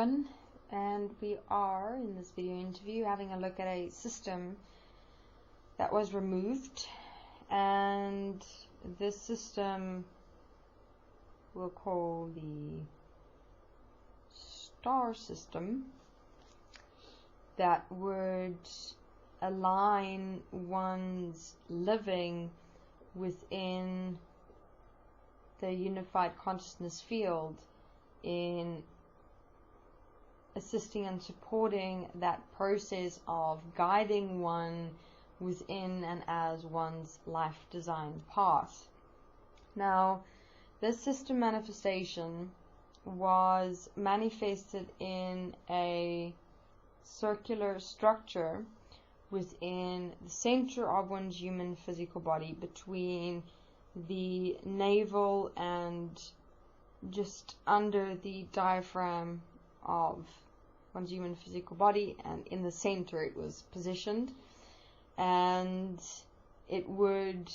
everyone, and we are in this video interview having a look at a system that was removed, and this system we'll call the star system, that would align one's living within the unified consciousness field in assisting and supporting that process of guiding one within and as one's life design path. Now, this system manifestation was manifested in a circular structure within the center of one's human physical body, between the navel and just under the diaphragm of one's human physical body, and in the center it was positioned, and it would,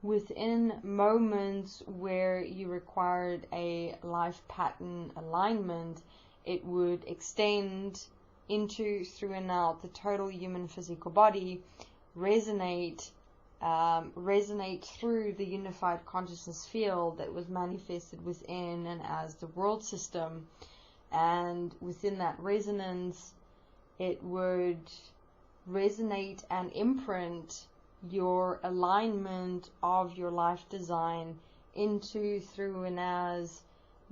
within moments where you required a life pattern alignment, it would extend into, through, and out the total human physical body, resonate through the unified consciousness field that was manifested within and as the world system. And within that resonance, it would resonate and imprint your alignment of your life design into, through, and as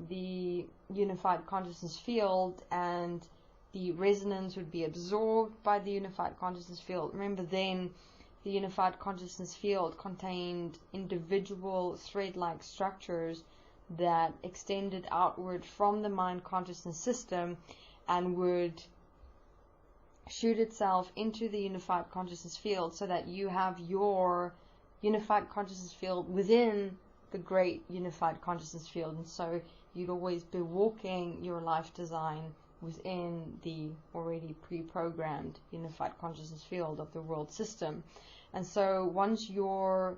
the unified consciousness field, and the resonance would be absorbed by the unified consciousness field. Remember, then the unified consciousness field contained individual thread-like structures that extended outward from the mind consciousness system and would shoot itself into the unified consciousness field, so that you have your unified consciousness field within the great unified consciousness field. And so you'd always be walking your life design within the already pre-programmed unified consciousness field of the world system. And so once your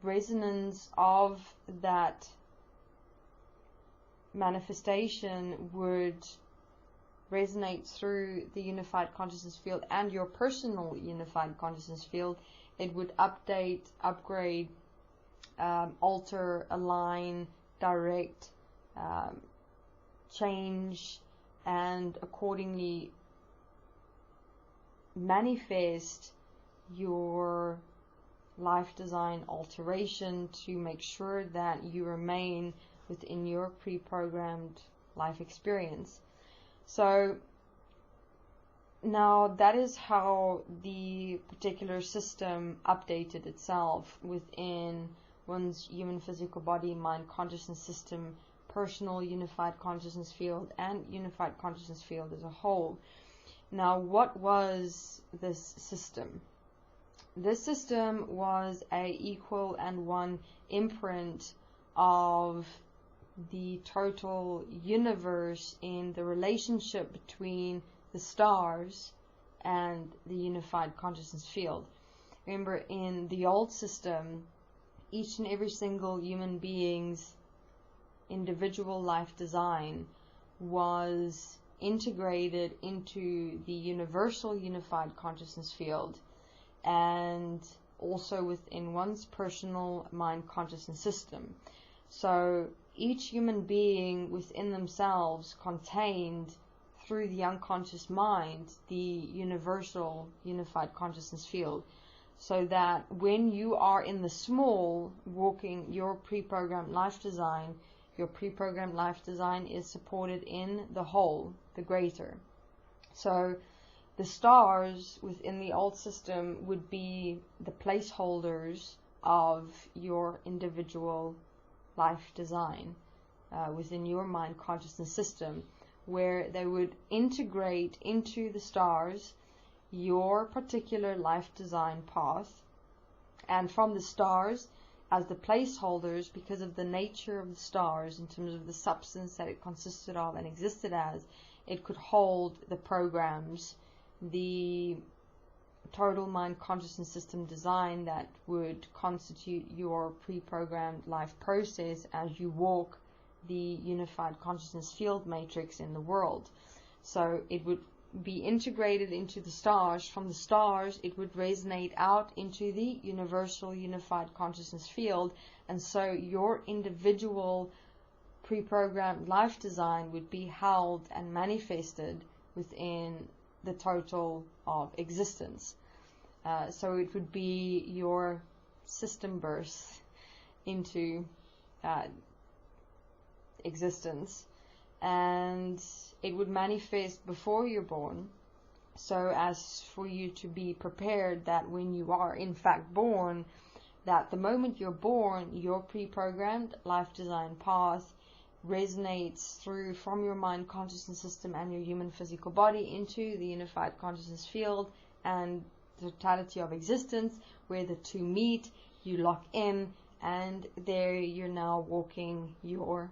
resonance of that manifestation would resonate through the unified consciousness field and your personal unified consciousness field, it would update, upgrade, alter, align, direct, change, and accordingly manifest your life design alteration to make sure that you remain within your pre-programmed life experience. So now that is how the particular system updated itself within one's human physical body, mind consciousness system, personal unified consciousness field, and unified consciousness field as a whole. Now, what was this system? This system was a equal and one imprint of the total universe in the relationship between the stars and the unified consciousness field. Remember, in the old system, each and every single human being's individual life design was integrated into the universal unified consciousness field, and also within one's personal mind consciousness system. So each human being within themselves contained, through the unconscious mind, the universal unified consciousness field, so that when you are in the small walking your pre-programmed life design, your pre-programmed life design is supported in the whole, the greater. So the stars within the old system would be the placeholders of your individual life design within your mind consciousness system, where they would integrate into the stars your particular life design path, and from the stars, as the placeholders, because of the nature of the stars in terms of the substance that it consisted of and existed as, it could hold the programs, the total mind consciousness system design that would constitute your pre-programmed life process as you walk the unified consciousness field matrix in the world. So it would be integrated into the stars. From the stars, it would resonate out into the universal unified consciousness field, and so your individual pre-programmed life design would be held and manifested within the total of existence. So it would be your system birth into existence, and it would manifest before you're born, so as for you to be prepared that when you are in fact born, that the moment you're born, your pre-programmed life design path resonates through from your mind consciousness system and your human physical body into the unified consciousness field and the totality of existence, where the two meet, you lock in, and there you're now walking your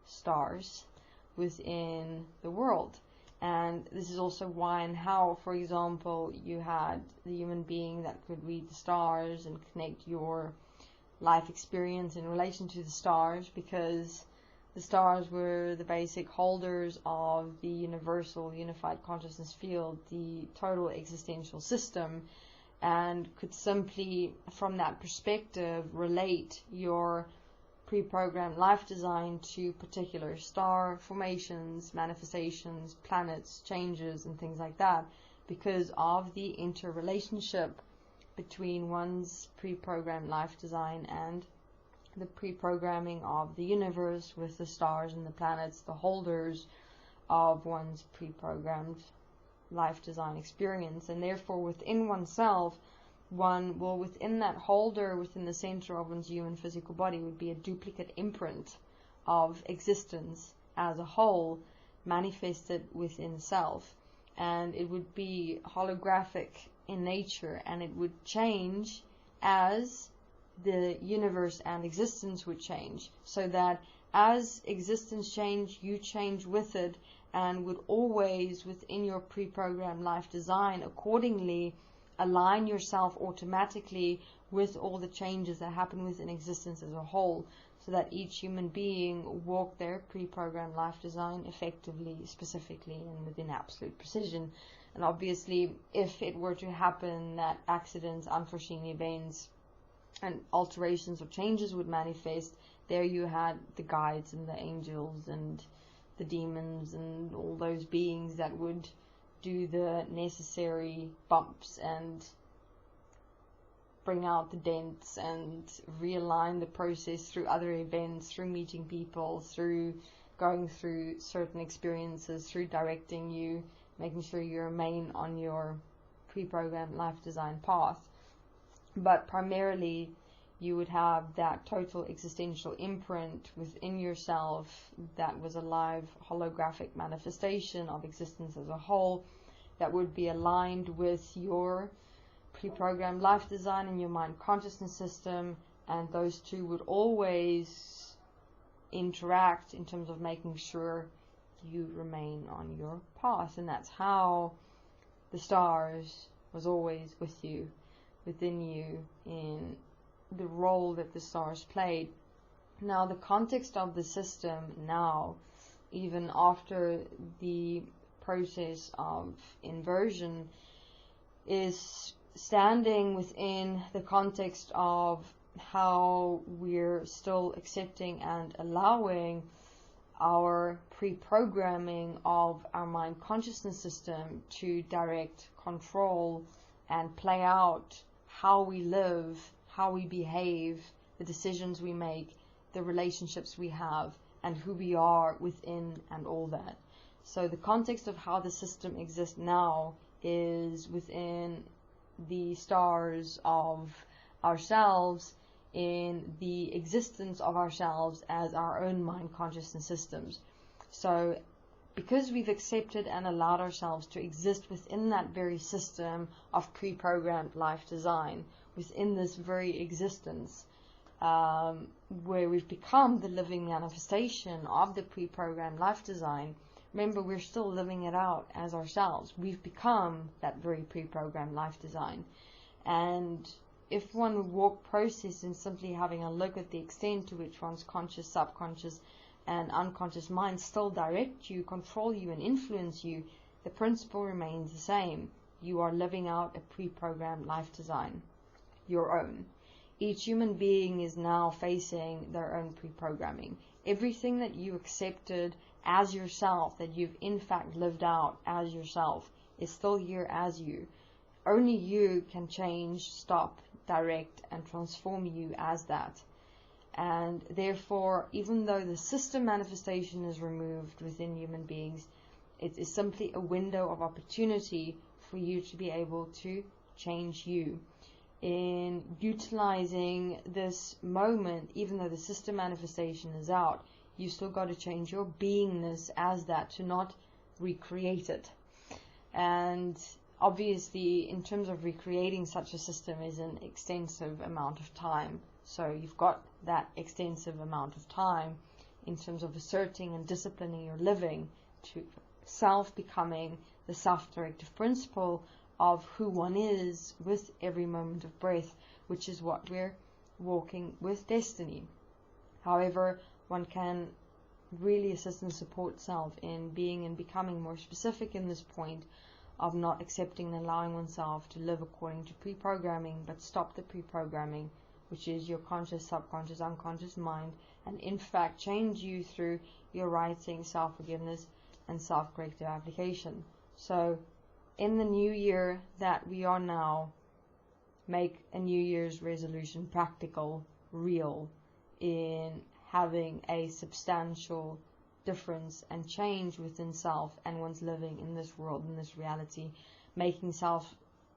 stars within the world. And this is also why and how, for example, you had the human being that could read the stars and connect your life experience in relation to the stars, because the stars were the basic holders of the universal unified consciousness field, the total existential system, and could simply, from that perspective, relate your pre-programmed life design to particular star formations, manifestations, planets, changes, and things like that, because of the interrelationship between one's pre-programmed life design and the pre-programming of the universe, with the stars and the planets, the holders of one's pre-programmed life design experience. And therefore within oneself, one will, within that holder, within the center of one's human physical body, would be a duplicate imprint of existence as a whole, manifested within self. And it would be holographic in nature, and it would change as the universe and existence would change, so that as existence change, you change with it, and would always, within your pre-programmed life design, accordingly align yourself automatically with all the changes that happen within existence as a whole, so that each human being walk their pre-programmed life design effectively, specifically, and within absolute precision. And obviously, if it were to happen that accidents, unforeseen events, and alterations or changes would manifest, there you had the guides and the angels and the demons and all those beings that would do the necessary bumps and bring out the dents and realign the process through other events, through meeting people, through going through certain experiences, through directing you, making sure you remain on your pre-programmed life design path. But primarily, you would have that total existential imprint within yourself that was a live holographic manifestation of existence as a whole, that would be aligned with your pre-programmed life design and your mind consciousness system, and those two would always interact in terms of making sure you remain on your path. And that's how the stars was always with you, within you, in the role that the stars played. Now, the context of the system now, even after the process of inversion, is standing within the context of how we're still accepting and allowing our pre-programming of our mind consciousness system to direct, control, and play out how we live, how we behave, the decisions we make, the relationships we have, and who we are within, and all that. So the context of how the system exists now is within the stars of ourselves, in the existence of ourselves as our own mind consciousness systems. So because we've accepted and allowed ourselves to exist within that very system of pre-programmed life design, within this very existence, where we've become the living manifestation of the pre-programmed life design, remember, we're still living it out as ourselves. We've become that very pre-programmed life design. And if one would walk process in simply having a look at the extent to which one's conscious, subconscious, and unconscious mind still direct you, control you, and influence you, the principle remains the same. You are living out a pre-programmed life design, your own. Each human being is now facing their own pre-programming. Everything that you accepted as yourself, that you've in fact lived out as yourself, is still here as you. Only you can change, stop, direct, and transform you as that. And therefore, even though the system manifestation is removed within human beings, it is simply a window of opportunity for you to be able to change you. In utilizing this moment, even though the system manifestation is out, you still got to change your beingness as that, to not recreate it. And obviously, in terms of recreating such a system is an extensive amount of time. So you've got that extensive amount of time in terms of asserting and disciplining your living to self-becoming the self-directive principle of who one is with every moment of breath, which is what we're walking with destiny. However, one can really assist and support self in being and becoming more specific in this point of not accepting and allowing oneself to live according to pre-programming, but stop the pre-programming, which is your conscious, subconscious, unconscious mind, and in fact change you through your writing, self-forgiveness, and self-corrective application. So in the new year that we are now, make a New Year's resolution practical, real, in having a substantial difference and change within self and one's living in this world, in this reality, making self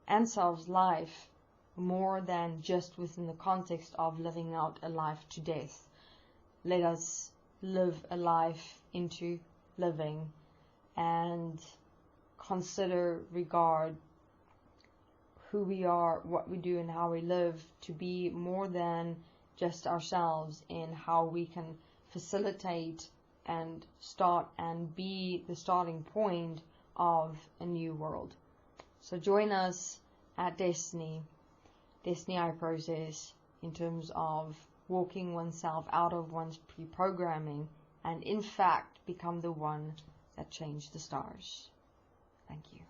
and self's life more than just within the context of living out a life to death. Let us live a life into living and consider, regard who we are, what we do, and how we live to be more than just ourselves, in how we can facilitate and start and be the starting point of a new world. So join us at Desteniiprocess, in terms of walking oneself out of one's pre-programming and in fact become the one that changed the stars. Thank you.